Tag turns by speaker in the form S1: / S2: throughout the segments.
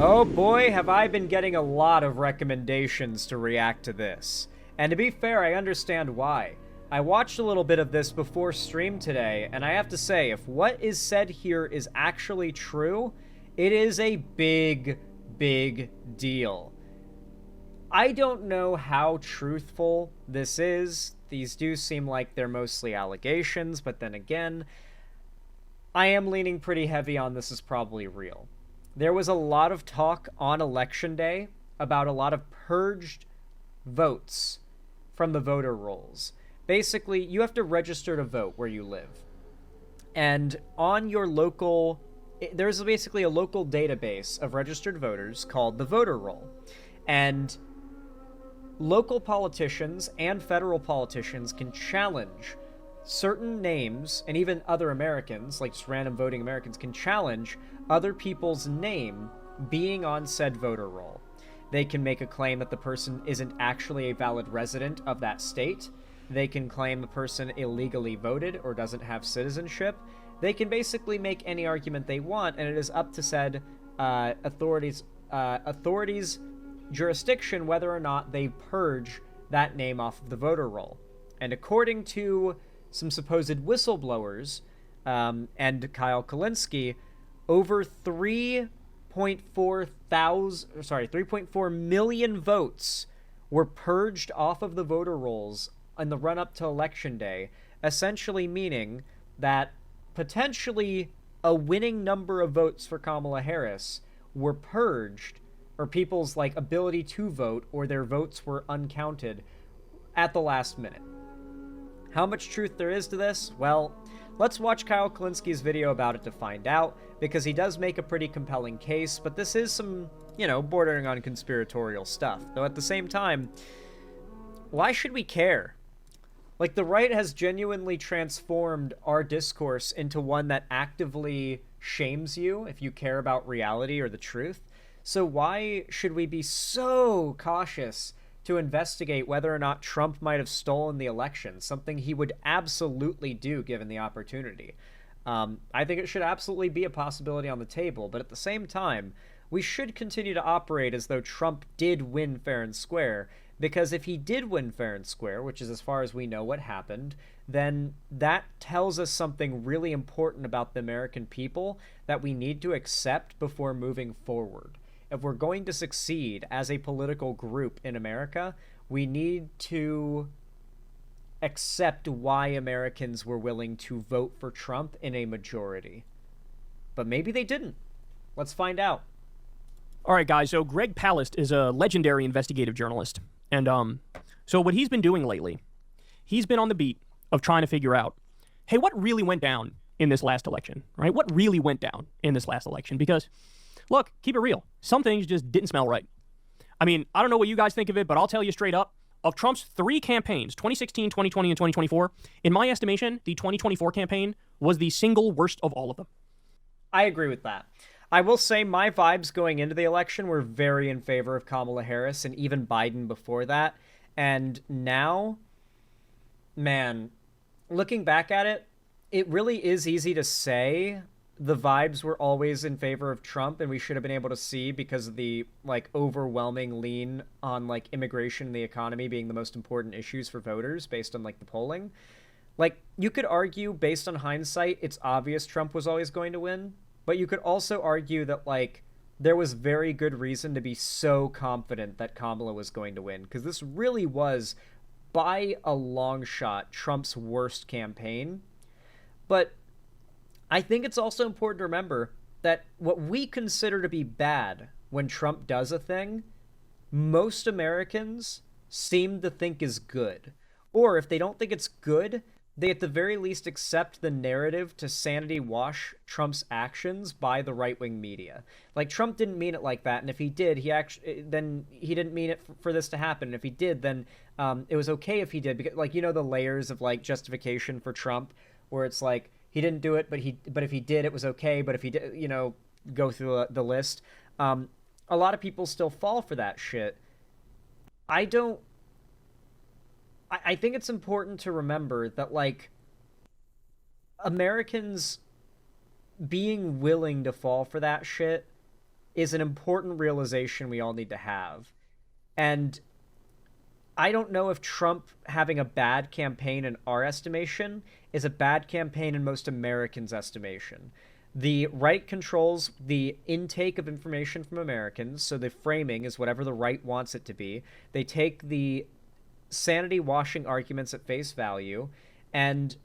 S1: Oh boy, have I been getting a lot of recommendations to react to this. And to be fair, I understand why. I watched a little bit of this before stream today, and I have to say, if what is said here is actually true, it is a big, big deal. I don't know how truthful this is. These do seem like they're mostly allegations, but then again, I am leaning pretty heavy on this is probably real. There was a lot of talk on election day about a lot of purged votes from the voter rolls. Basically, you have to register to vote where you live. And on your local, there's basically a local database of registered voters called the voter roll. And local politicians and federal politicians can challenge certain names, and even other Americans, like just random voting Americans, can challenge other people's name being on said voter roll. They can make a claim that the person isn't actually a valid resident of that state. They can claim the person illegally voted or doesn't have citizenship. They can basically make any argument they want, and it is up to said authorities' jurisdiction whether or not they purge that name off of the voter roll. And according to some supposed whistleblowers and Kyle Kulinski, over 3.4 million votes were purged off of the voter rolls in the run-up to Election Day, essentially meaning that potentially a winning number of votes for Kamala Harris were purged, or people's ability to vote or their votes were uncounted at the last minute. How much truth there is to this? Well, let's watch Kyle Kulinski's video about it to find out, because he does make a pretty compelling case, but this is some, bordering on conspiratorial stuff. Though at the same time, why should we care? The right has genuinely transformed our discourse into one that actively shames you if you care about reality or the truth. So why should we be so cautious to investigate whether or not Trump might have stolen the election, something he would absolutely do given the opportunity? I think it should absolutely be a possibility on the table, but at the same time, we should continue to operate as though Trump did win fair and square, because if he did win fair and square, which is as far as we know what happened, then that tells us something really important about the American people that we need to accept before moving forward. If we're going to succeed as a political group in America, we need to accept why Americans were willing to vote for Trump in a majority. But maybe they didn't. Let's find out.
S2: All right, guys. So Greg Palast is a legendary investigative journalist. And so what he's been doing lately, he's been on the beat of trying to figure out, hey, what really went down in this last election, right? What really went down in this last election? Because, look, keep it real. Some things just didn't smell right. I mean, I don't know what you guys think of it, but I'll tell you straight up, of Trump's three campaigns, 2016, 2020, and 2024, in my estimation, the 2024 campaign was the single worst of all of them.
S1: I agree with that. I will say my vibes going into the election were very in favor of Kamala Harris and even Biden before that. And now, man, looking back at it, it really is easy to say the vibes were always in favor of Trump, and we should have been able to see because of the overwhelming lean on immigration and the economy being the most important issues for voters based on the polling. You could argue based on hindsight, it's obvious Trump was always going to win. But you could also argue that, there was very good reason to be so confident that Kamala was going to win, because this really was, by a long shot, Trump's worst campaign. But I think it's also important to remember that what we consider to be bad when Trump does a thing, most Americans seem to think is good. Or if they don't think it's good, they at the very least accept the narrative to sanity wash Trump's actions by the right-wing media. Trump didn't mean it like that, and if he did, he didn't mean it for this to happen. And if he did, then it was okay if he did, because the layers of justification for Trump, where it's he didn't do it, but if he did, it was okay. But if he did, go through the list. A lot of people still fall for that shit. I think it's important to remember that, Americans being willing to fall for that shit is an important realization we all need to have. And I don't know if Trump having a bad campaign in our estimation is a bad campaign in most Americans' estimation. The right controls the intake of information from Americans, so the framing is whatever the right wants it to be. They take the sanity-washing arguments at face value, and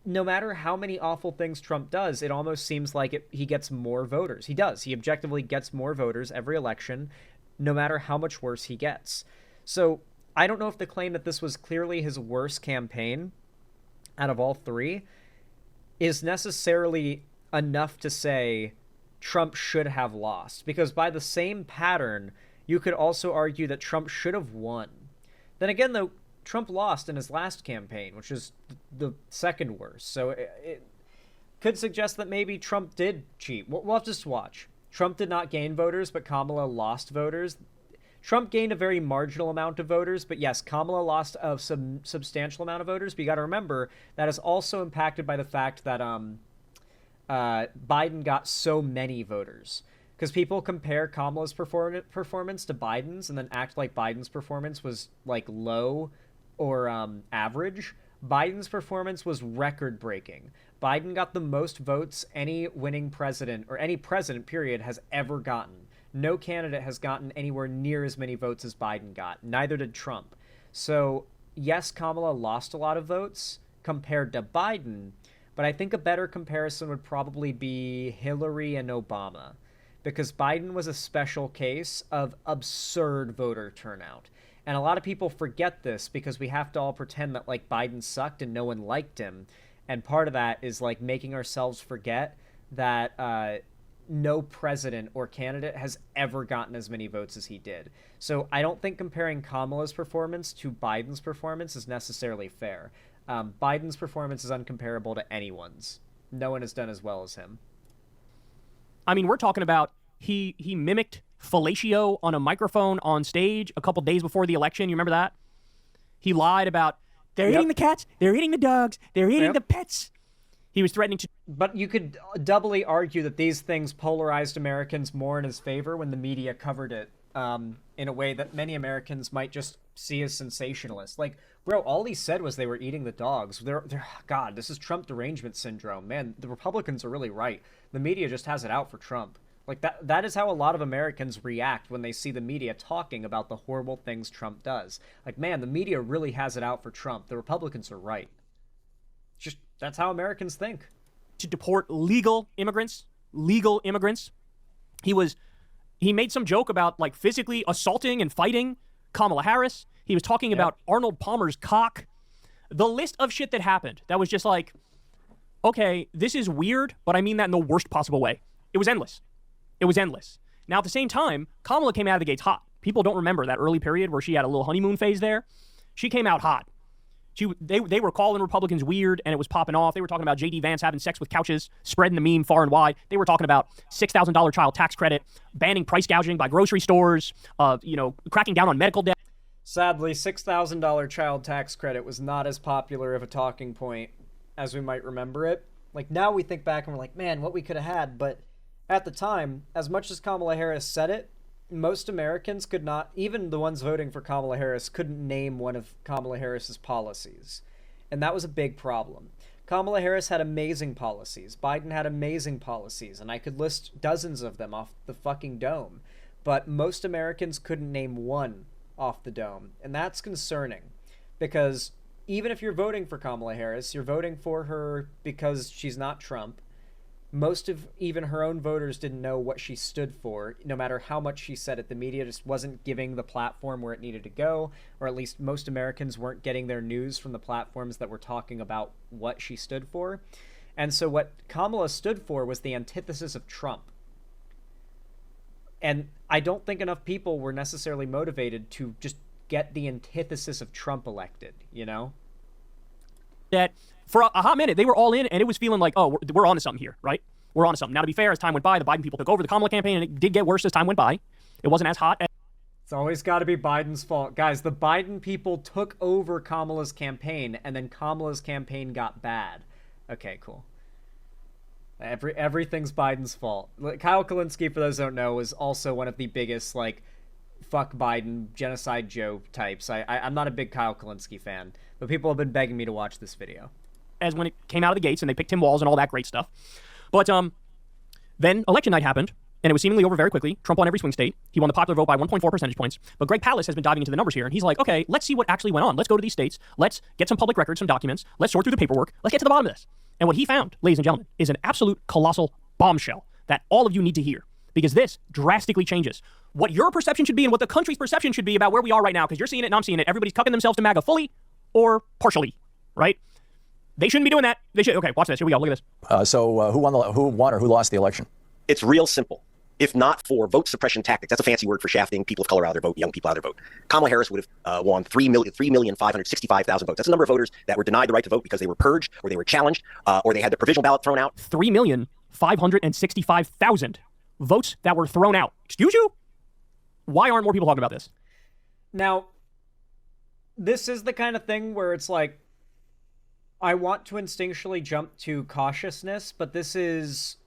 S1: no matter how many awful things Trump does, it almost seems like he gets more voters. He does. He objectively gets more voters every election, no matter how much worse he gets. So I don't know if the claim that this was clearly his worst campaign out of all three is necessarily enough to say Trump should have lost. Because by the same pattern, you could also argue that Trump should have won. Then again, though, Trump lost in his last campaign, which is the second worst. So it could suggest that maybe Trump did cheat. We'll have to watch. Trump did not gain voters, but Kamala lost voters. Trump gained a very marginal amount of voters, but yes, Kamala lost a substantial amount of voters. But you got to remember that is also impacted by the fact that Biden got so many voters. Because people compare Kamala's performance to Biden's and then act like Biden's performance was like low or average. Biden's performance was record-breaking. Biden got the most votes any winning president, or any president, period, has ever gotten. No candidate has gotten anywhere near as many votes as Biden got. Neither did Trump. So, yes, Kamala lost a lot of votes compared to Biden, but I think a better comparison would probably be Hillary and Obama, because Biden was a special case of absurd voter turnout. And a lot of people forget this because we have to all pretend that, like, Biden sucked and no one liked him. And part of that is, like, making ourselves forget that no president or candidate has ever gotten as many votes as he did. So I don't think comparing Kamala's performance to Biden's performance is necessarily fair. Biden's performance is uncomparable to anyone's. No one has done as well as him.
S2: I mean, we're talking about he mimicked fellatio on a microphone on stage a couple days before the election. You remember that? He lied about, they're eating the cats, they're eating the dogs, they're eating the pets. He was threatening to...
S1: But you could doubly argue that these things polarized Americans more in his favor when the media covered it in a way that many Americans might just see as sensationalist. Like, bro, all he said was they were eating the dogs. God, this is Trump derangement syndrome. Man, the Republicans are really right. The media just has it out for Trump. Like, that is how a lot of Americans react when they see the media talking about the horrible things Trump does. Like, man, the media really has it out for Trump. The Republicans are right. Just, that's how Americans think.
S2: To deport legal immigrants. He made some joke about, like, physically assaulting and fighting Kamala Harris. He was talking about Arnold Palmer's cock. The list of shit that happened, that was just like, okay, this is weird, but I mean that in the worst possible way. It was endless. Now, at the same time, Kamala came out of the gates hot. People don't remember that early period where she had a little honeymoon phase there. She came out hot. They were calling Republicans weird, and it was popping off. They were talking about J.D. Vance having sex with couches, spreading the meme far and wide. They were talking about $6,000 child tax credit, banning price gouging by grocery stores, cracking down on medical debt.
S1: Sadly, $6,000 child tax credit was not as popular of a talking point as we might remember it. Like, now we think back and we're like, man, what we could have had. But at the time, as much as Kamala Harris said it, most Americans could not, even the ones voting for Kamala Harris, couldn't name one of Kamala Harris's policies. And that was a big problem. Kamala Harris had amazing policies. Biden had amazing policies. And I could list dozens of them off the fucking dome. But most Americans couldn't name one off the dome. And that's concerning. Because even if you're voting for Kamala Harris, you're voting for her because she's not Trump. Most of even her own voters didn't know what she stood for, no matter how much she said it. The media just wasn't giving the platform where it needed to go, or at least most Americans weren't getting their news from the platforms that were talking about what she stood for. And so what Kamala stood for was the antithesis of Trump. And I don't think enough people were necessarily motivated to just get the antithesis of Trump elected, you know?
S2: That for a hot minute, they were all in, and it was feeling like, oh, we're on to something here, right? We're on to something. Now, to be fair, as time went by, the Biden people took over the Kamala campaign, and it did get worse as time went by. It wasn't as hot.
S1: It's always got to be Biden's fault. Guys, the Biden people took over Kamala's campaign, and then Kamala's campaign got bad. Okay, cool. Everything's Biden's fault. Kyle Kalinske, for those who don't know, was also one of the biggest like fuck Biden, genocide Joe types. I'm not a big Kyle Kalinske fan, but people have been begging me to watch this video.
S2: As when it came out of the gates and they picked Tim Walz and all that great stuff. But then election night happened, and it was seemingly over very quickly. Trump won every swing state. He won the popular vote by 1.4 percentage points. But Greg Palast has been diving into the numbers here, and he's like, okay, let's see what actually went on. Let's go to these states. Let's get some public records, some documents. Let's sort through the paperwork. Let's get to the bottom of this. And what he found, ladies and gentlemen, is an absolute colossal bombshell that all of you need to hear, because this drastically changes what your perception should be and what the country's perception should be about where we are right now, because you're seeing it and I'm seeing it. Everybody's cucking themselves to MAGA fully or partially, right? They shouldn't be doing that. They should. Okay, watch this. Here we go. Look at this.
S3: So who won or who lost the election?
S4: It's real simple. If not for vote suppression tactics, that's a fancy word for shafting people of color out of their vote, young people out of their vote, Kamala Harris would have won 3,565,000 votes. That's the number of voters that were denied the right to vote because they were purged or they were challenged or they had their provisional ballot thrown out.
S2: 3,565,000 votes that were thrown out. Excuse you? Why aren't more people talking about this?
S1: Now, this is the kind of thing where it's like, I want to instinctually jump to cautiousness, but this is...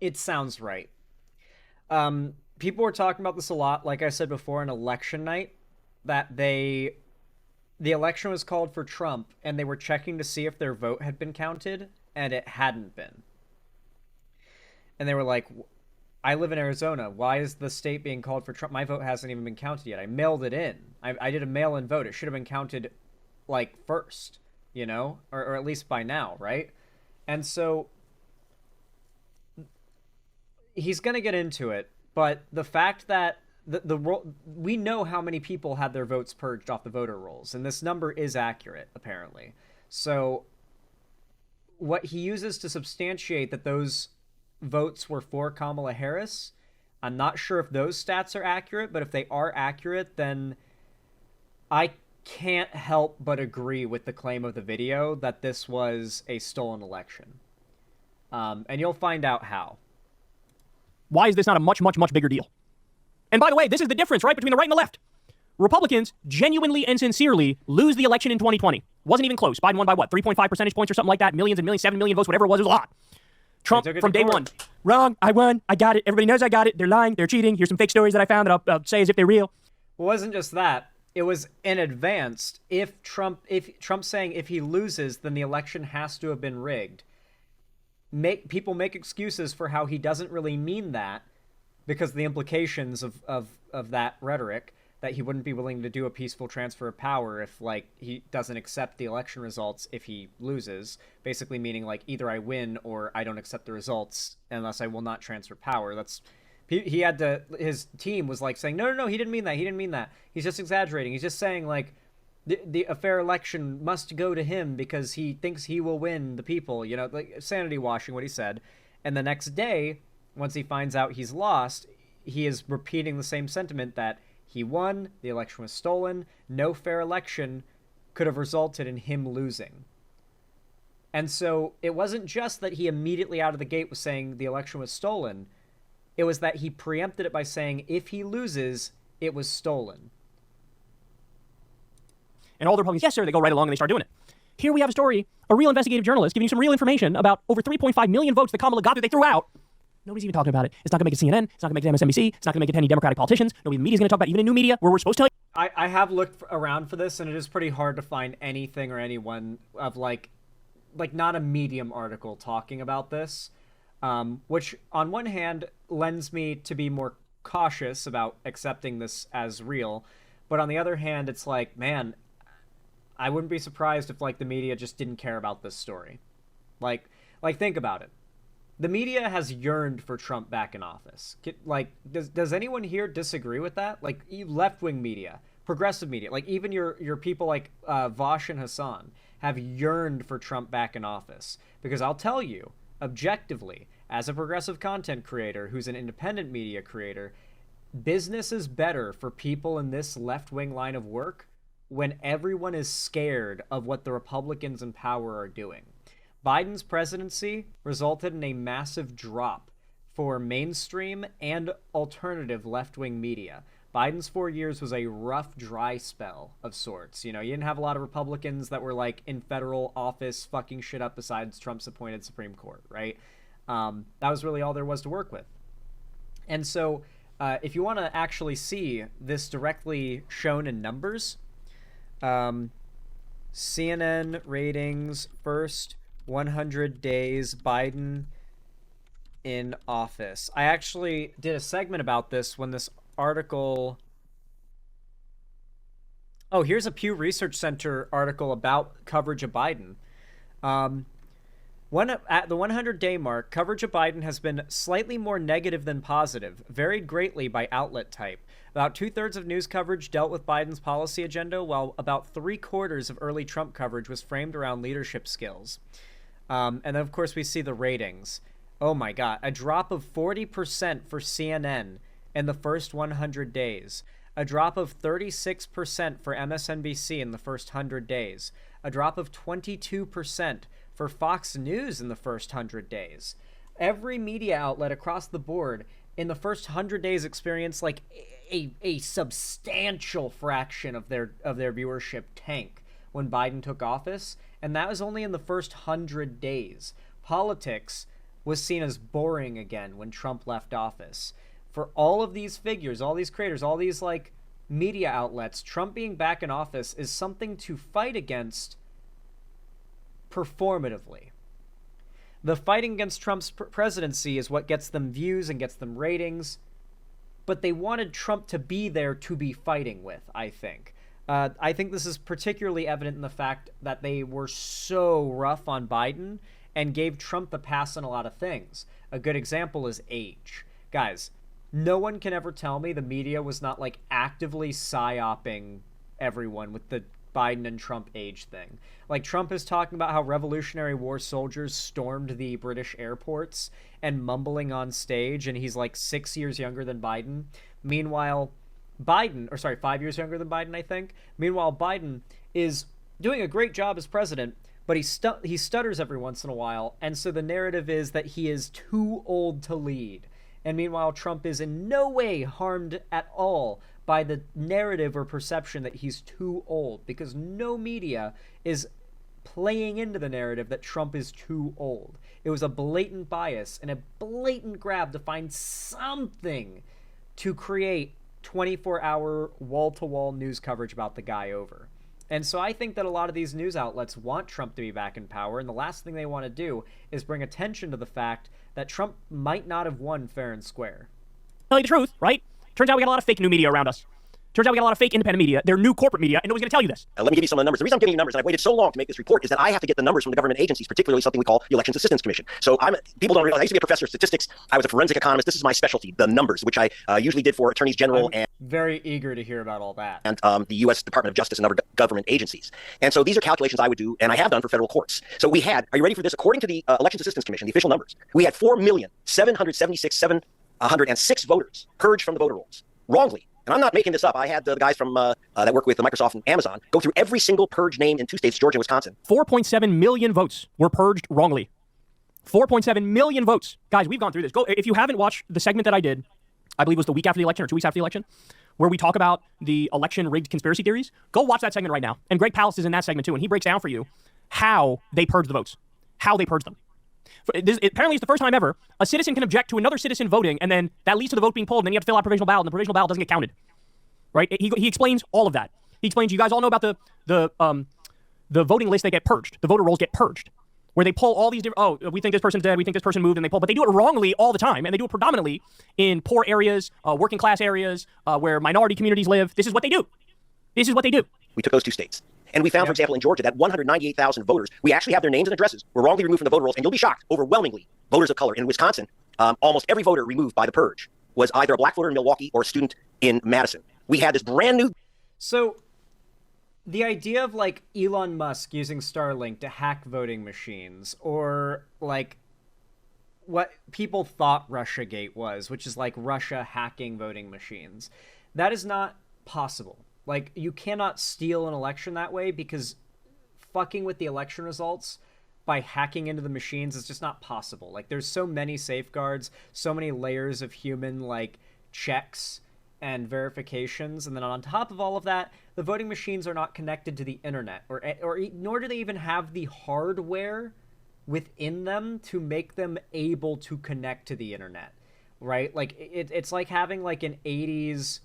S1: It sounds right. People were talking about this a lot, like I said before, on election night, that the election was called for Trump, and they were checking to see if their vote had been counted, and it hadn't been. And they were like, I live in Arizona. Why is the state being called for Trump? My vote hasn't even been counted yet. I mailed it in. I did a mail-in vote. It should have been counted, like, first, you know? Or at least by now, right? And so... he's going to get into it, but the fact that we know how many people had their votes purged off the voter rolls, and this number is accurate, apparently. So what he uses to substantiate that those votes were for Kamala Harris, I'm not sure if those stats are accurate, but if they are accurate, then I can't help but agree with the claim of the video that this was a stolen election. And you'll find out how.
S2: Why is this not a much, much, much bigger deal? And by the way, this is the difference, right, between the right and the left. Republicans genuinely and sincerely lose the election in 2020. Wasn't even close. Biden won by what, 3.5 percentage points or something like that? Millions and millions, 7 million votes, whatever it was a lot. Trump, from day one, wrong, I won, I got it, everybody knows I got it, they're lying, they're cheating, here's some fake stories that I found that I'll say as if they're real.
S1: It wasn't just that. It was in advance. If Trump saying if he loses, then the election has to have been rigged. People make excuses for how he doesn't really mean that because of the implications of that rhetoric, that he wouldn't be willing to do a peaceful transfer of power if, like, he doesn't accept the election results if he loses, basically meaning, like, either I win or I don't accept the results unless I will not transfer power. He had to, his team was, like, saying, no, he didn't mean that, he's just exaggerating, he's just saying, like, a fair election must go to him because he thinks he will win the people, you know, like sanity washing what he said. And the next day, once he finds out he's lost, he is repeating the same sentiment that he won, the election was stolen, no fair election could have resulted in him losing. And so it wasn't just that he immediately out of the gate was saying the election was stolen. It was that he preempted it by saying if he loses, it was stolen.
S2: And all the Republicans, yes, sir, they go right along and they start doing it. Here we have a story, a real investigative journalist giving you some real information about over 3.5 million votes that Kamala got that they threw out. Nobody's even talking about it. It's not going to make it CNN. It's not going to make it MSNBC. It's not going to make it to any Democratic politicians. Nobody in the media is going to talk about it, even in new media where we're supposed to tell you.
S1: I have looked around for this, and it is pretty hard to find anything or anyone of, like not a Medium article talking about this, which on one hand lends me to be more cautious about accepting this as real. But on the other hand, it's like, man, I wouldn't be surprised if, like, the media just didn't care about this story. Like, think about it. The media has yearned for Trump back in office. Like, does anyone here disagree with that? Like, left-wing media, progressive media, like, even your people like Vosh and Hassan have yearned for Trump back in office. Because I'll tell you, objectively, as a progressive content creator who's an independent media creator, business is better for people in this left-wing line of work when everyone is scared of what the Republicans in power are doing. Biden's presidency resulted in a massive drop for mainstream and alternative left-wing media. Biden's 4 years was a rough, dry spell of sorts. You didn't have a lot of Republicans that were like in federal office fucking shit up besides Trump's appointed Supreme Court, right? That was really all there was to work with. And so if you want to actually see this directly shown in numbers, CNN ratings, first 100 days Biden in office. I actually did a segment about this when this article... Oh, here's a Pew Research Center article about coverage of Biden. At the 100-day mark, coverage of Biden has been slightly more negative than positive, varied greatly by outlet type. About 2/3 of news coverage dealt with Biden's policy agenda, while about 3/4 of early Trump coverage was framed around leadership skills. And then, of course, we see the ratings. Oh my God, a drop of 40% for CNN in the first 100 days. A drop of 36% for MSNBC in the first 100 days. A drop of 22% for Fox News in the first 100 days. Every media outlet across the board in the first 100 days experienced like a substantial fraction of their viewership tank when Biden took office, and that was only in the first 100 days. Politics was seen as boring again when Trump left office. For all of these figures, all these creators, all these like media outlets, Trump being back in office is something to fight against performatively. The fighting against Trump's presidency is what gets them views and gets them ratings, but they wanted Trump to be there to be fighting with, I think. I think this is particularly evident in the fact that they were so rough on Biden and gave Trump the pass on a lot of things. A good example is age. Guys, no one can ever tell me the media was not like actively psyoping everyone with the Biden and Trump age thing. Like, Trump is talking about how Revolutionary War soldiers stormed the British airports and mumbling on stage, and he's like 6 years younger than Biden. Meanwhile, 5 years younger than Biden, I think. Meanwhile, Biden is doing a great job as president, but he stutters every once in a while, and so the narrative is that he is too old to lead. And meanwhile, Trump is in no way harmed at all by the narrative or perception that he's too old, because no media is playing into the narrative that Trump is too old. It was a blatant bias and a blatant grab to find something to create 24-hour wall-to-wall news coverage about the guy over. And so I think that a lot of these news outlets want Trump to be back in power, and the last thing they want to do is bring attention to the fact that Trump might not have won fair and square.
S2: Tell you the truth, right? Turns out we got a lot of fake new media around us. Turns out we got a lot of fake independent media. They're new corporate media, and nobody's going to tell you this.
S4: Let me give you some of the numbers. The reason I'm giving you numbers, and I've waited so long to make this report, is that I have to get the numbers from the government agencies, particularly something we call the Elections Assistance Commission. So people don't realize I used to be a professor of statistics. I was a forensic economist. This is my specialty, the numbers, which I usually did for attorneys general
S1: I'm very eager to hear about all that.
S4: And the U.S. Department of Justice and other government agencies. And so these are calculations I would do, and I have done for federal courts. So we had, are you ready for this? According to the Elections Assistance Commission, the official numbers, we had 4,776,706 voters purged from the voter rolls wrongly. And I'm not making this up. I had the guys from that work with Microsoft and Amazon go through every single purge name in 2 states, Georgia and Wisconsin.
S2: 4.7 million votes were purged wrongly. 4.7 million votes. Guys, we've gone through this. Go if you haven't watched the segment that I did, I believe it was the week after the election or 2 weeks after the election, where we talk about the election rigged conspiracy theories. Go watch that segment right now. And Greg Palast is in that segment too, and he breaks down for you how they purge the votes, how they purge them. Apparently, it's the first time ever a citizen can object to another citizen voting, and then that leads to the vote being pulled, and then you have to fill out a provisional ballot, and the provisional ballot doesn't get counted. Right? He explains all of that. He explains, you guys all know about the voting list that get purged. The voter rolls get purged, where they pull all these different, we think this person's dead, we think this person moved, and they pull, but they do it wrongly all the time, and they do it predominantly in poor areas, working class areas, where minority communities live. This is what they do. This is what they do.
S4: We took those 2 states. And we found, for example, in Georgia, that 198,000 voters, we actually have their names and addresses, were wrongly removed from the voter rolls. And you'll be shocked, overwhelmingly, voters of color. In Wisconsin, almost every voter removed by the purge was either a black voter in Milwaukee or a student in Madison. We had this brand new...
S1: So the idea of like Elon Musk using Starlink to hack voting machines, or like what people thought Russiagate was, which is like Russia hacking voting machines, that is not possible. Like, you cannot steal an election that way, because fucking with the election results by hacking into the machines is just not possible. Like, there's so many safeguards, so many layers of human, like, checks and verifications, and then on top of all of that, the voting machines are not connected to the internet, or nor do they even have the hardware within them to make them able to connect to the internet, right? Like it's like having like an 80s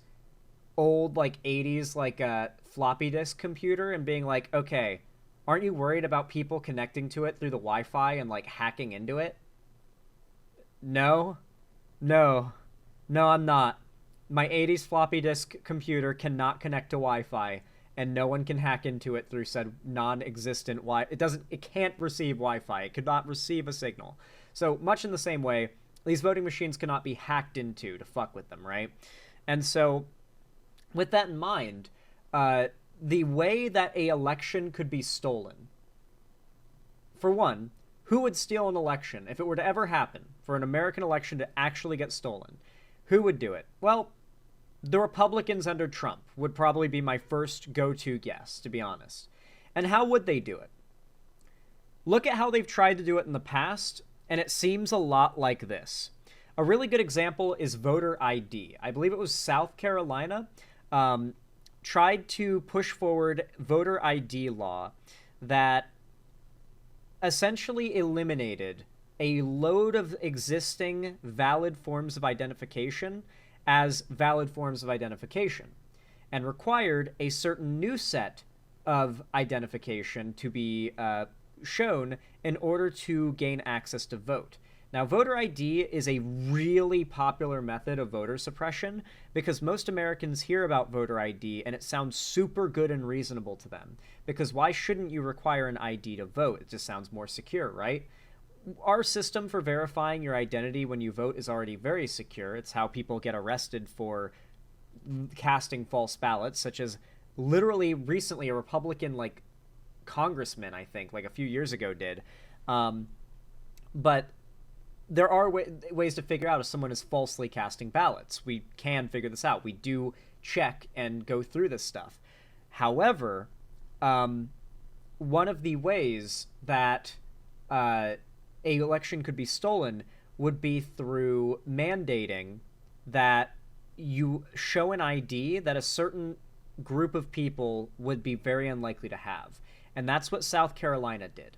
S1: old like 80s like a floppy disk computer and being like, okay, aren't you worried about people connecting to it through the Wi-Fi and like hacking into it? No, no, no, I'm not. My 80s floppy disk computer cannot connect to Wi-Fi, and no one can hack into it through said non-existent it can't receive Wi-Fi. It could not receive a signal. So much in the same way, these voting machines cannot be hacked into to fuck with them, right? And so with that in mind, the way that a election could be stolen, for one, who would steal an election if it were to ever happen for an American election to actually get stolen? Who would do it? Well, the Republicans under Trump would probably be my first go-to guess, to be honest. And how would they do it? Look at how they've tried to do it in the past, and it seems a lot like this. A really good example is voter ID. I believe it was South Carolina tried to push forward voter ID law that essentially eliminated a load of existing valid forms of identification as valid forms of identification and required a certain new set of identification to be shown in order to gain access to vote. Now, voter ID is a really popular method of voter suppression because most Americans hear about voter ID and it sounds super good and reasonable to them. Because why shouldn't you require an ID to vote? It just sounds more secure, right? Our system for verifying your identity when you vote is already very secure. It's how people get arrested for casting false ballots, such as literally recently a Republican, like, congressman, I think, like a few years ago did. But there are ways to figure out if someone is falsely casting ballots. We can figure this out. We do check and go through this stuff. However, one of the ways that a election could be stolen would be through mandating that you show an ID that a certain group of people would be very unlikely to have. And that's what South Carolina did.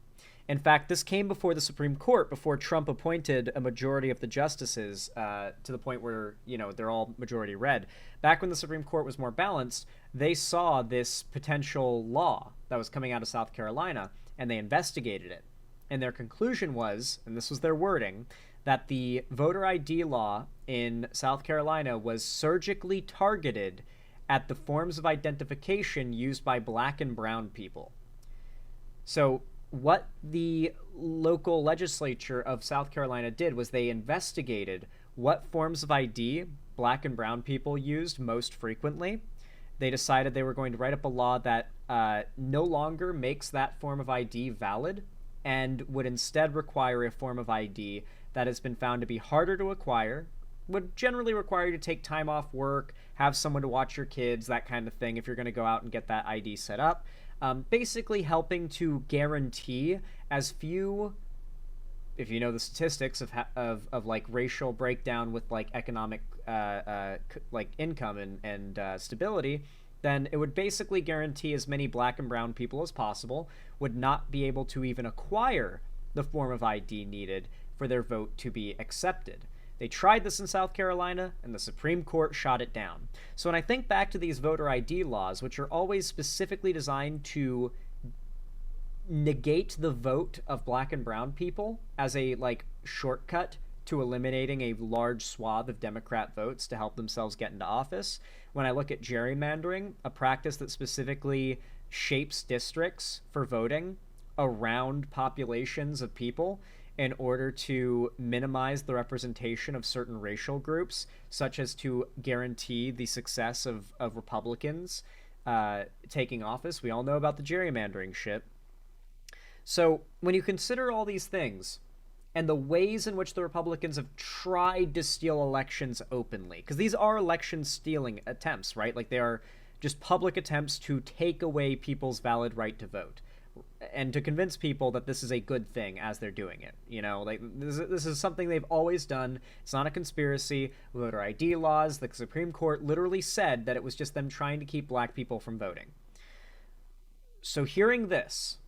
S1: In fact, this came before the Supreme Court, before Trump appointed a majority of the justices to the point where, you know, they're all majority red. Back when the Supreme Court was more balanced, they saw this potential law that was coming out of South Carolina, and they investigated it. And their conclusion was, and this was their wording, that the voter ID law in South Carolina was surgically targeted at the forms of identification used by black and brown people. So what the local legislature of South Carolina did was they investigated what forms of ID black and brown people used most frequently. They decided they were going to write up a law that no longer makes that form of ID valid and would instead require a form of ID that has been found to be harder to acquire, would generally require you to take time off work, have someone to watch your kids, that kind of thing, if you're going to go out and get that ID set up. Basically helping to guarantee as few, if you know the statistics of like racial breakdown with like economic like income and stability, then it would basically guarantee as many black and brown people as possible would not be able to even acquire the form of ID needed for their vote to be accepted. They tried this in South Carolina, and the Supreme Court shot it down. So when I think back to these voter ID laws, which are always specifically designed to negate the vote of black and brown people as a, like, shortcut to eliminating a large swath of Democrat votes to help themselves get into office, when I look at gerrymandering, a practice that specifically shapes districts for voting around populations of people in order to minimize the representation of certain racial groups, such as to guarantee the success of Republicans taking office. We all know about the gerrymandering shit. So when you consider all these things and the ways in which the Republicans have tried to steal elections openly, because these are election stealing attempts, right? Like, they are just public attempts to take away people's valid right to vote. and to convince people that this is a good thing as they're doing it. You know, like this is something they've always done. It's not a conspiracy. Voter ID laws, the Supreme Court literally said that it was just them trying to keep black people from voting. So hearing this,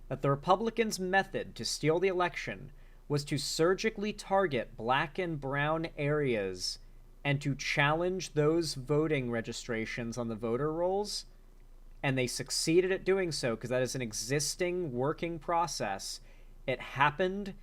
S1: that the Republicans' method to steal the election was to surgically target black and brown areas and to challenge those voting registrations on the voter rolls, and they succeeded at doing so because that is an existing working process. It happened,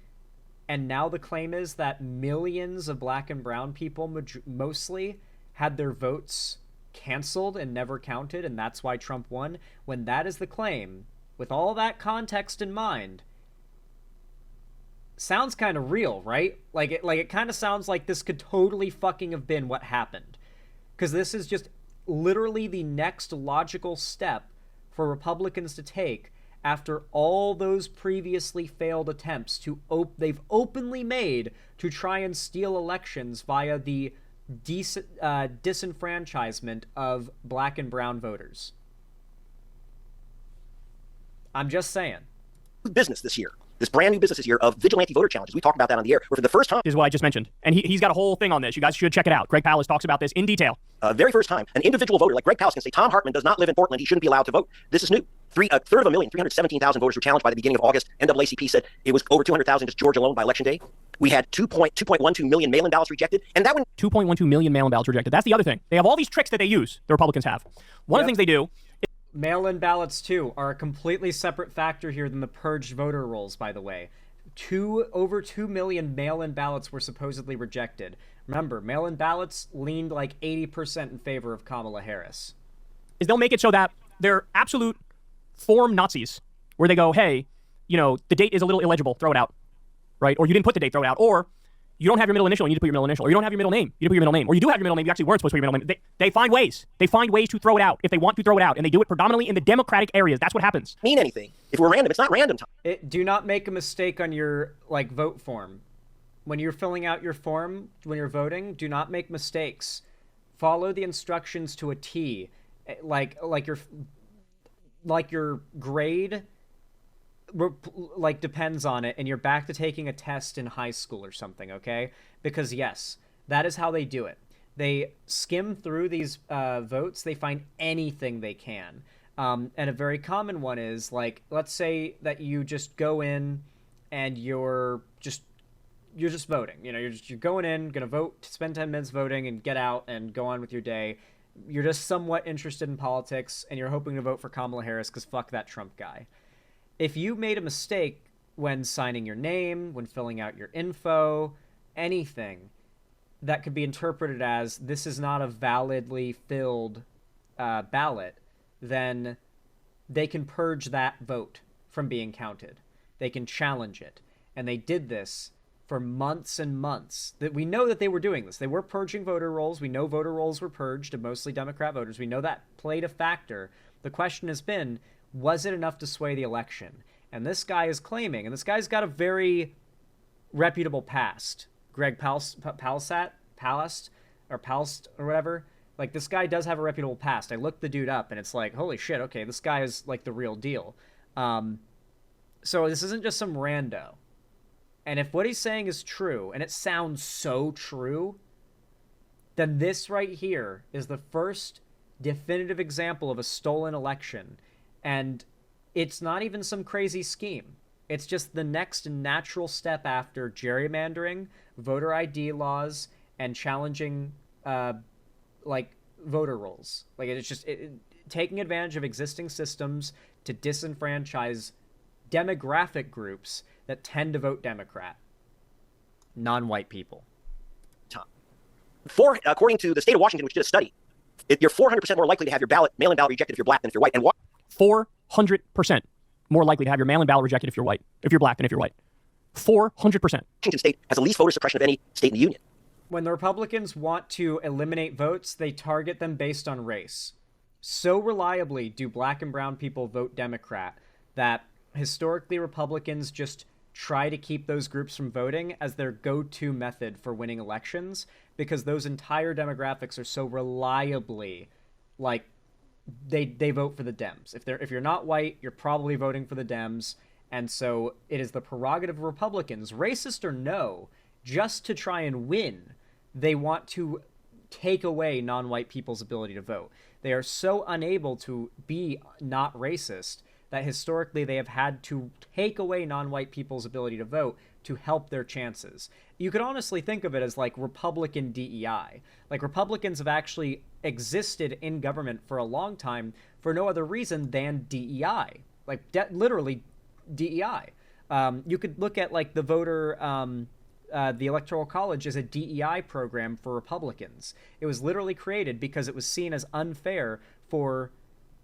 S1: and now the claim is that millions of black and brown people mostly had their votes canceled and never counted, and that's why Trump won. When that is the claim, with all that context in mind, sounds kind of real, right? Like it kind of sounds like this could totally fucking have been what happened, because this is just literally the next logical step for Republicans to take after all those previously failed attempts they've openly made to try and steal elections via the disenfranchisement of black and brown voters. I'm just saying.
S4: Business this year. This brand new business this year of vigilante voter challenges. We talked about that on the air, where for the first time...
S2: This is what I just mentioned. And he's got a whole thing on this. You guys should check it out. Greg Palast talks about this in detail.
S4: Very first time, an individual voter like Greg Palast can say Tom Hartman does not live in Portland. He shouldn't be allowed to vote. This is new. A third of 317,000 voters were challenged by the beginning of August. NAACP said it was over 200,000 just Georgia alone by Election Day. We had 2.12 million mail-in ballots rejected. And that one...
S2: 2.12 million mail-in ballots rejected. That's the other thing. They have all these tricks that they use, the Republicans have. One of the things they do...
S1: Mail-in ballots, too, are a completely separate factor here than the purged voter rolls, by the way. Over 2 million mail-in ballots were supposedly rejected. Remember, mail-in ballots leaned like 80% in favor of Kamala Harris.
S2: Is they'll make it so that they're absolute form Nazis, where they go, hey, you know, the date is a little illegible, throw it out, right? Or you didn't put the date, throw it out. Or you don't have your middle initial, you need to put your middle initial. Or you don't have your middle name, you need to put your middle name. Or you do have your middle name, you actually weren't supposed to put your middle name. They find ways. They find ways to throw it out if they want to throw it out. And they do it predominantly in the Democratic areas. That's what happens.
S4: Mean anything. If we're random, it's not random time.
S1: Do not make a mistake on your, vote form. When you're filling out your form, when you're voting, do not make mistakes. Follow the instructions to a T. Like your grade depends on it, and you're back to taking a test in high school or something, okay? Because yes, that is how they do it. They skim through these votes. They find anything they can. And a very common one is, let's say that you just go in and you're just voting. You know, you're going in, gonna vote, spend 10 minutes voting, and get out and go on with your day. You're just somewhat interested in politics, and you're hoping to vote for Kamala Harris because fuck that Trump guy. If you made a mistake when signing your name, when filling out your info, anything, that could be interpreted as this is not a validly filled ballot, then they can purge that vote from being counted. They can challenge it. And they did this for months and months. That we know that they were doing this. They were purging voter rolls. We know voter rolls were purged of mostly Democrat voters. We know that played a factor. The question has been, was it enough to sway the election? And this guy is claiming, and this guy's got a very reputable past. Greg Palast or whatever. Like, this guy does have a reputable past. I looked the dude up, and it's like, holy shit, okay, this guy is, the real deal. So this isn't just some rando. And if what he's saying is true, and it sounds so true, then this right here is the first definitive example of a stolen election. And it's not even some crazy scheme. It's just the next natural step after gerrymandering, voter ID laws, and challenging, voter rolls. It's just taking advantage of existing systems to disenfranchise demographic groups that tend to vote Democrat. Non-white people.
S4: According to the state of Washington, which did a study, you're 400% more likely to have your mail-in ballot rejected if you're black than if you're white. And
S2: 400% more likely to have your mail-in ballot rejected if you're black than if you're white. 400%.
S4: Washington state has the least voter suppression of any state in the union.
S1: When the Republicans want to eliminate votes, they target them based on race. So reliably do black and brown people vote Democrat that historically Republicans just try to keep those groups from voting as their go-to method for winning elections, because those entire demographics are so reliably they vote for the Dems. If you're not white, you're probably voting for the Dems. And so it is the prerogative of Republicans, racist or no, just to try and win. They want to take away non-white people's ability to vote. They are so unable to be not racist that historically they have had to take away non-white people's ability to vote to help their chances. You could honestly think of it as like Republican DEI. Like, Republicans have actually existed in government for a long time for no other reason than DEI. Like, literally DEI. You could look at like the the Electoral College is a DEI program for Republicans. It was literally created because it was seen as unfair for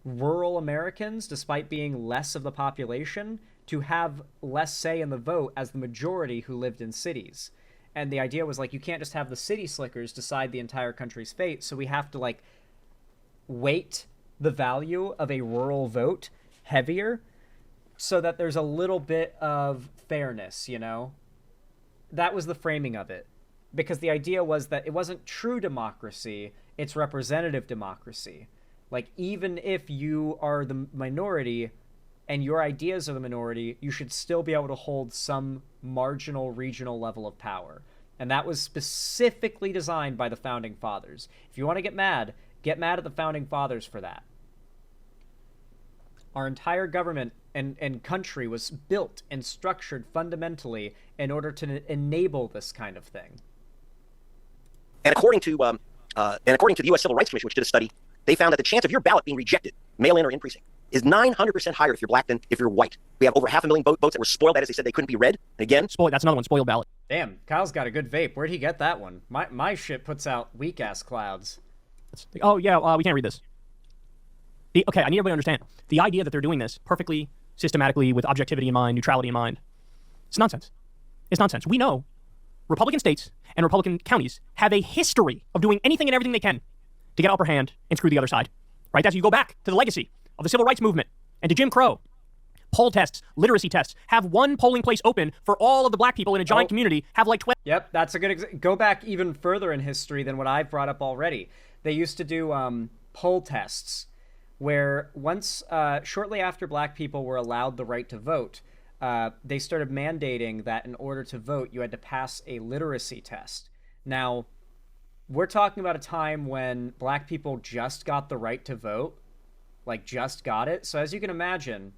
S1: rural Americans, despite being less of the population, to have less say in the vote as the majority who lived in cities. And the idea was like, you can't just have the city slickers decide the entire country's fate, so we have to like weight the value of a rural vote heavier so that there's a little bit of fairness, you know? That was the framing of it. Because the idea was that it wasn't true democracy, it's representative democracy. Like, even if you are the minority and your ideas are the minority, you should still be able to hold some marginal regional level of power. And that was specifically designed by the Founding Fathers. If you want to get mad at the Founding Fathers for that. Our entire government and country was built and structured fundamentally in order to enable this kind of thing.
S4: And according to the U.S. Civil Rights Commission, which did a study, they found that the chance of your ballot being rejected, mail-in or in precinct, is 900% higher if you're black than if you're white. We have over 500,000 votes that were spoiled. That is, they said they couldn't be read. And again,
S2: That's another one. Spoiled ballot.
S1: Damn, Kyle's got a good vape. Where'd he get that one? My shit puts out weak-ass clouds.
S2: Oh, yeah, we can't read this. Okay, I need everybody to understand. The idea that they're doing this perfectly, systematically, with objectivity in mind, neutrality in mind, it's nonsense. It's nonsense. We know Republican states and Republican counties have a history of doing anything and everything they can to get upper hand and screw the other side. Right? That's, you go back to the legacy of the civil rights movement and to Jim Crow. Poll tests, literacy tests, have one polling place open for all of the black people in a giant community, have like 12.
S1: Yep, that's a good go back even further in history than what I've brought up already. They used to do poll tests where once, shortly after black people were allowed the right to vote, they started mandating that in order to vote, you had to pass a literacy test. Now, we're talking about a time when black people just got the right to vote, like just got it. So as you can imagine,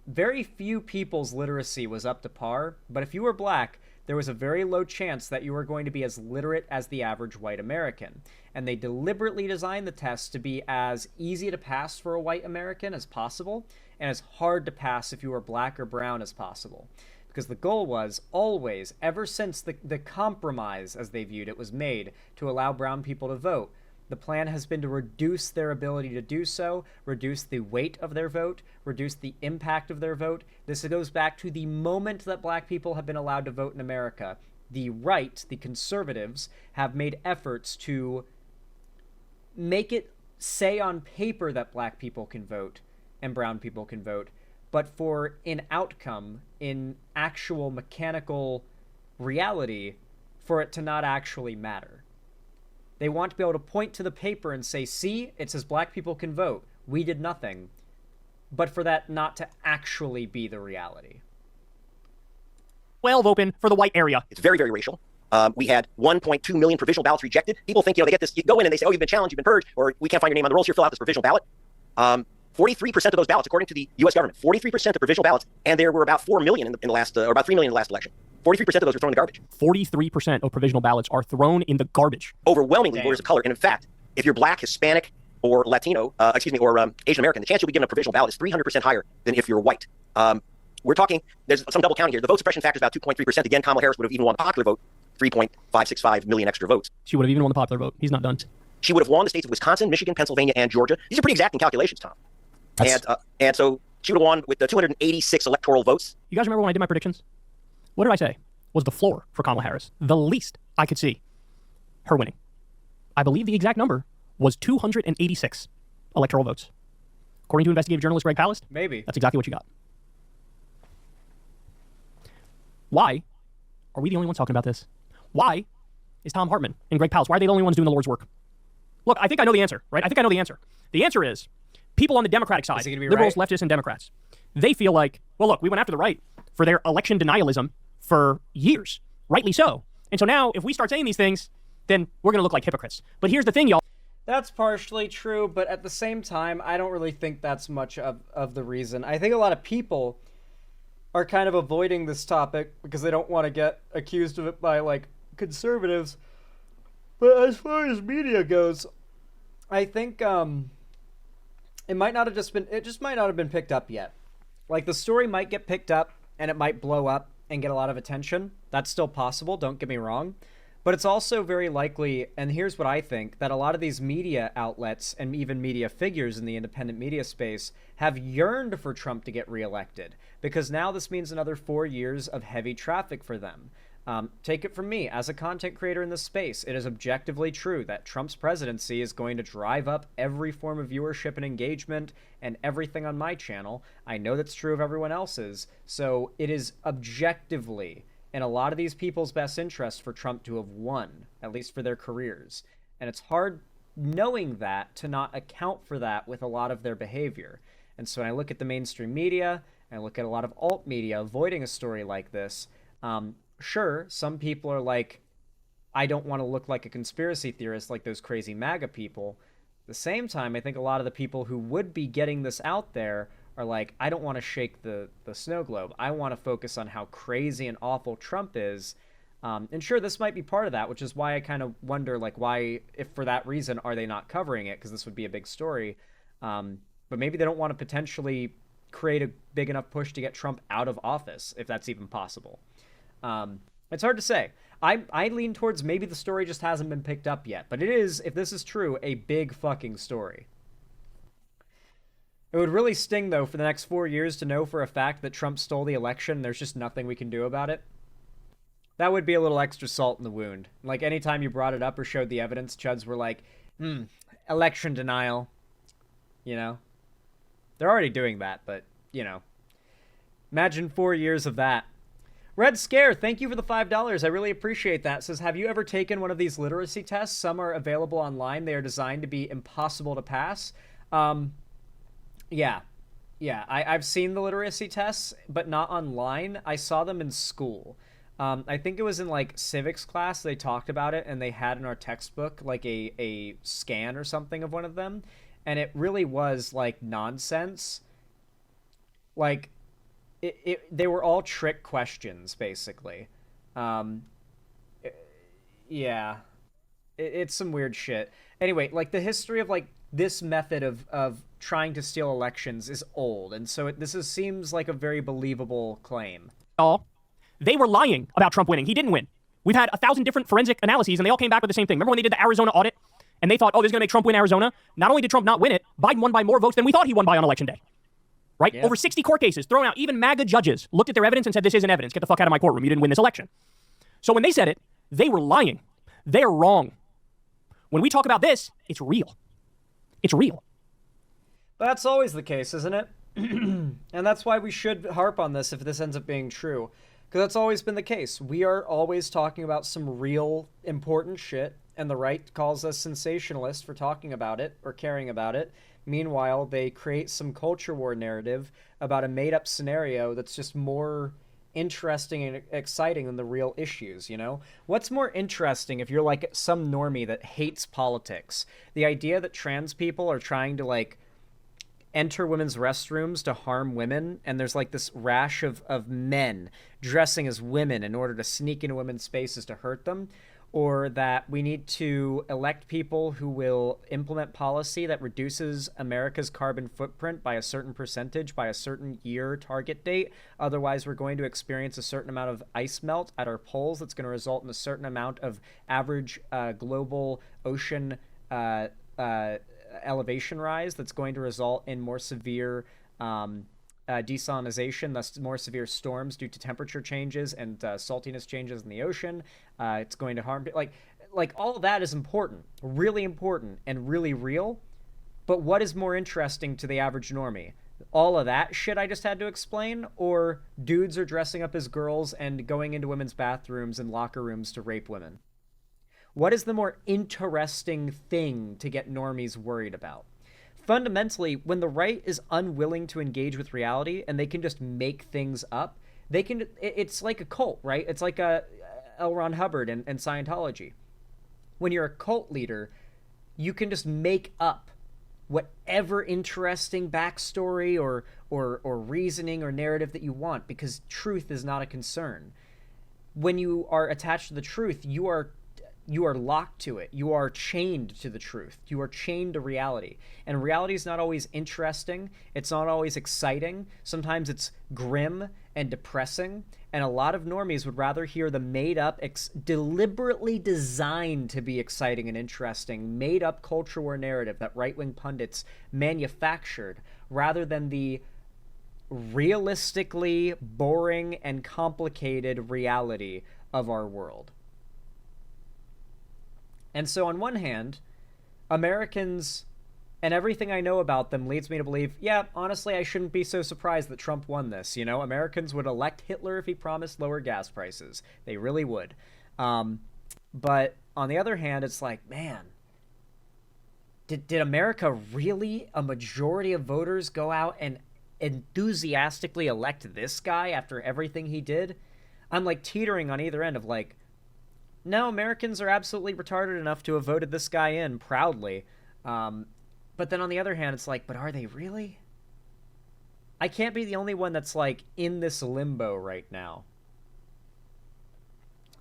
S1: very few people's literacy was up to par, but if you were black, there was a very low chance that you were going to be as literate as the average white American. And they deliberately designed the test to be as easy to pass for a white American as possible, and as hard to pass if you were black or brown as possible. Because the goal was always, ever since the compromise, as they viewed it, was made to allow brown people to vote, the plan has been to reduce their ability to do so, reduce the weight of their vote, reduce the impact of their vote. This goes back to the moment that black people have been allowed to vote in America. The right, the conservatives, have made efforts to make it say on paper that black people can vote and brown people can vote, but for in outcome, in actual mechanical reality, for it to not actually matter. They want to be able to point to the paper and say, see, it says black people can vote. We did nothing. But for that not to actually be the reality.
S2: 12 open for the white area.
S4: it's very, very racial. We had 1.2 million provisional ballots rejected. People think, they get this, you go in and they say, oh, you've been challenged, you've been purged, or we can't find your name on the rolls here, fill out this provisional ballot. 43% of those ballots, according to the U.S. government, 43% of provisional ballots, and there were about 4 million in the last, or about 3 million in the last election. 43% of those were thrown in the garbage.
S2: 43% of provisional ballots are thrown in the garbage.
S4: Overwhelmingly voters of color. And in fact, if you're black, Hispanic, or Latino, or Asian American, the chance you'll be given a provisional ballot is 300% higher than if you're white. We're talking, there's some double counting here. The vote suppression factor is about 2.3%. Again, Kamala Harris would have even won the popular vote, 3.565 million extra votes.
S2: She would have even won the popular vote. He's not done.
S4: She would have won the states of Wisconsin, Michigan, Pennsylvania, and Georgia. These are pretty exacting calculations, Tom. And so she would have won with the 286 electoral votes.
S2: You guys remember when I did my predictions? What did I say was the floor for Kamala Harris? The least I could see her winning. I believe the exact number was 286 electoral votes. According to investigative journalist Greg Palast,
S1: Maybe.
S2: that's exactly what you got. Why are we the only ones talking about this? Why is Tom Hartman and Greg Palast, why are they the only ones doing the Lord's work? Look, I think I know the answer, right? I think I know the answer. The answer is people on the Democratic side, liberals, leftists, and Democrats, they feel like, well, look, we went after the right for their election denialism for years, rightly so. And so now if we start saying these things, then we're going to look like hypocrites. But here's the thing, y'all.
S1: That's partially true, but at the same time, I don't really think that's much of the reason. I think a lot of people are kind of avoiding this topic because they don't want to get accused of it by, like, conservatives. But as far as media goes, I think it might not have just been, it just might not have been picked up yet. Like, the story might get picked up and it might blow up and get a lot of attention. That's still possible, don't get me wrong. But it's also very likely, and here's what I think, that a lot of these media outlets and even media figures in the independent media space have yearned for Trump to get reelected, because now this means another 4 years of heavy traffic for them. Take it from me, as a content creator in this space, it is objectively true that Trump's presidency is going to drive up every form of viewership and engagement and everything on my channel. I know that's true of everyone else's, so it is objectively in a lot of these people's best interest for Trump to have won, at least for their careers. And it's hard knowing that to not account for that with a lot of their behavior. And so when I look at the mainstream media, and I look at a lot of alt media avoiding a story like this, sure, some people are like, I don't want to look like a conspiracy theorist like those crazy MAGA people. At the same time, I think a lot of the people who would be getting this out there are like, I don't want to shake the snow globe. I want to focus on how crazy and awful Trump is. And sure, this might be part of that, which is why I kind of wonder, like, why, if for that reason, are they not covering it? Because this would be a big story. But maybe they don't want to potentially create a big enough push to get Trump out of office, if that's even possible. It's hard to say. I lean towards maybe the story just hasn't been picked up yet. But it is, if this is true, a big fucking story. It would really sting, though, for the next 4 years to know for a fact that Trump stole the election and there's just nothing we can do about it. That would be a little extra salt in the wound. Like, anytime you brought it up or showed the evidence, Chuds were like, election denial. You know? They're already doing that, but, you know. Imagine 4 years of that. Red Scare, thank you for the $5. I really appreciate that. Says, have you ever taken one of these literacy tests? Some are available online. They are designed to be impossible to pass. Yeah. I've seen the literacy tests, but not online. I saw them in school. I think it was in, like, civics class. They talked about it, and they had in our textbook, like, a scan or something of one of them. And it really was, like, nonsense. Like, they were all trick questions, basically. Yeah. It's some weird shit. Anyway, like, the history of, like, this method of trying to steal elections is old, and so this seems like a very believable claim.
S2: They were lying about Trump winning. He didn't win. We've had 1,000 different forensic analyses, and they all came back with the same thing. Remember when they did the Arizona audit, and they thought, oh, this is going to make Trump win Arizona? Not only did Trump not win it, Biden won by more votes than we thought he won by on Election Day. Right? Yeah. Over 60 court cases thrown out. Even MAGA judges looked at their evidence and said, this isn't evidence. Get the fuck out of my courtroom. You didn't win this election. So when they said it, they were lying. They're wrong. When we talk about this, it's real. It's real.
S1: But that's always the case, isn't it? And that's why we should harp on this if this ends up being true. Because that's always been the case. We are always talking about some real important shit, and the right calls us sensationalists for talking about it or caring about it. Meanwhile, they create some culture war narrative about a made-up scenario that's just more interesting and exciting than the real issues, you know? What's more interesting if you're like some normie that hates politics? The idea that trans people are trying to, like, enter women's restrooms to harm women, and there's like this rash of men dressing as women in order to sneak into women's spaces to hurt them, or that we need to elect people who will implement policy that reduces America's carbon footprint by a certain percentage by a certain year target date. Otherwise, we're going to experience a certain amount of ice melt at our poles that's going to result in a certain amount of average global ocean elevation rise that's going to result in more severe desalinization, thus more severe storms due to temperature changes and saltiness changes in the ocean. It's going to harm, like all of that is important, really important and really real. But what is more interesting to the average normie? All of that shit I just had to explain, or dudes are dressing up as girls and going into women's bathrooms and locker rooms to rape women? What is the more interesting thing to get normies worried about? Fundamentally, when the right is unwilling to engage with reality and they can just make things up, it's like a cult, right? It's like L. Ron Hubbard and Scientology. When you're a cult leader, you can just make up whatever interesting backstory or reasoning or narrative that you want, because truth is not a concern. When you are attached to the truth, you are locked to it. You are chained to the truth. You are chained to reality. And reality is not always interesting. It's not always exciting. Sometimes it's grim and depressing. And a lot of normies would rather hear the made-up, deliberately designed to be exciting and interesting, made-up culture war narrative that right-wing pundits manufactured, rather than the realistically boring and complicated reality of our world. And so on one hand, Americans and everything I know about them leads me to believe, yeah, honestly, I shouldn't be so surprised that Trump won this. You know, Americans would elect Hitler if he promised lower gas prices. They really would. But on the other hand, it's like, man, did America really, a majority of voters, go out and enthusiastically elect this guy after everything he did? I'm like teetering on either end of like, no, Americans are absolutely retarded enough to have voted this guy in proudly. But then on the other hand, it's like, but are they really? I can't be the only one that's like in this limbo right now.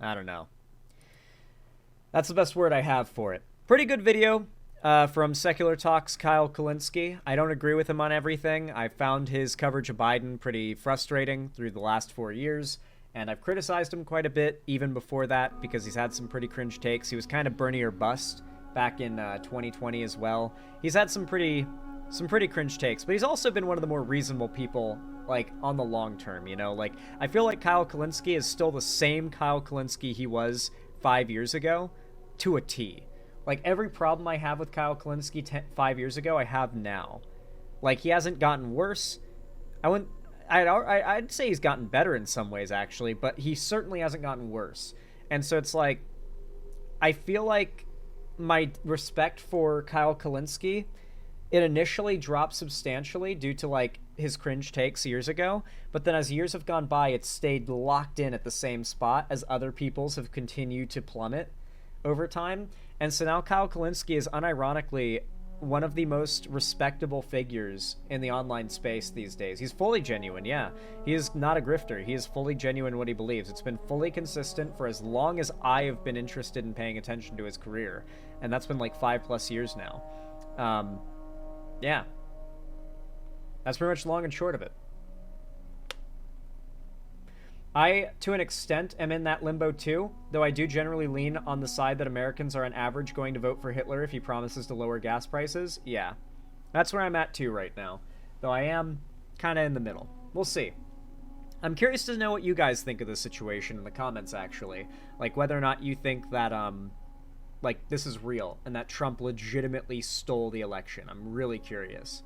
S1: I don't know. That's the best word I have for it. Pretty good video from Secular Talk's Kyle Kulinski. I don't agree with him on everything. I found his coverage of Biden pretty frustrating through the last 4 years. And I've criticized him quite a bit even before that because he's had some pretty cringe takes. He was kind of Bernie or bust back in 2020 as well. He's had some pretty cringe takes, but he's also been one of the more reasonable people, like, on the long term, you know? Like, I feel like Kyle Kulinski is still the same Kyle Kulinski he was 5 years ago to a T. Like, every problem I have with Kyle Kulinski 5 years ago, I have now. Like, he hasn't gotten worse. I'd say he's gotten better in some ways, actually, but he certainly hasn't gotten worse. And so it's like, I feel like my respect for Kyle Kulinski, it initially dropped substantially due to, like, his cringe takes years ago, but then as years have gone by, it's stayed locked in at the same spot as other people's have continued to plummet over time. And so now Kyle Kulinski is unironically one of the most respectable figures in the online space these days. He's fully genuine, yeah. He is not a grifter. He is fully genuine in what he believes. It's been fully consistent for as long as I have been interested in paying attention to his career. And that's been like 5+ years now. Yeah. That's pretty much long and short of it. I, to an extent, am in that limbo too, though I do generally lean on the side that Americans are on average going to vote for Hitler if he promises to lower gas prices. Yeah, that's where I'm at too right now, though I am kind of in the middle. We'll see. I'm curious to know what you guys think of this situation in the comments, actually. Like, whether or not you think that, like, this is real and that Trump legitimately stole the election. I'm really curious.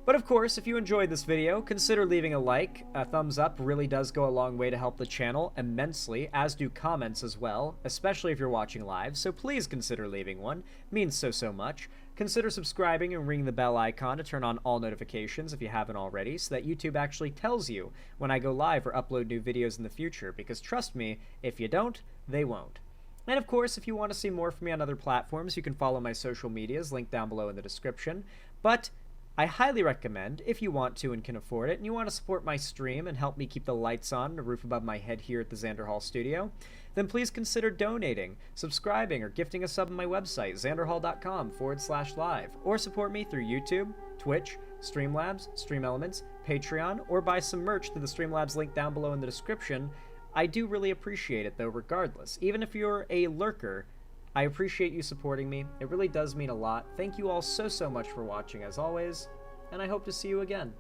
S1: But of course, if you enjoyed this video, consider leaving a like. A thumbs up really does go a long way to help the channel immensely, as do comments as well, especially if you're watching live, so please consider leaving one. It means so much. Consider subscribing and ringing the bell icon to turn on all notifications if you haven't already, so that YouTube actually tells you when I go live or upload new videos in the future, because trust me, if you don't, they won't. And of course, if you want to see more from me on other platforms, you can follow my social medias, linked down below in the description. But I highly recommend, if you want to and can afford it, and you want to support my stream and help me keep the lights on and a roof above my head here at the Xander Hall studio, then please consider donating, subscribing, or gifting a sub on my website, xanderhall.com/live, or support me through YouTube, Twitch, Streamlabs, Stream Elements, Patreon, or buy some merch through the Streamlabs link down below in the description. I do really appreciate it, though, regardless. Even if you're a lurker, I appreciate you supporting me. It really does mean a lot. Thank you all so much for watching, as always, and I hope to see you again.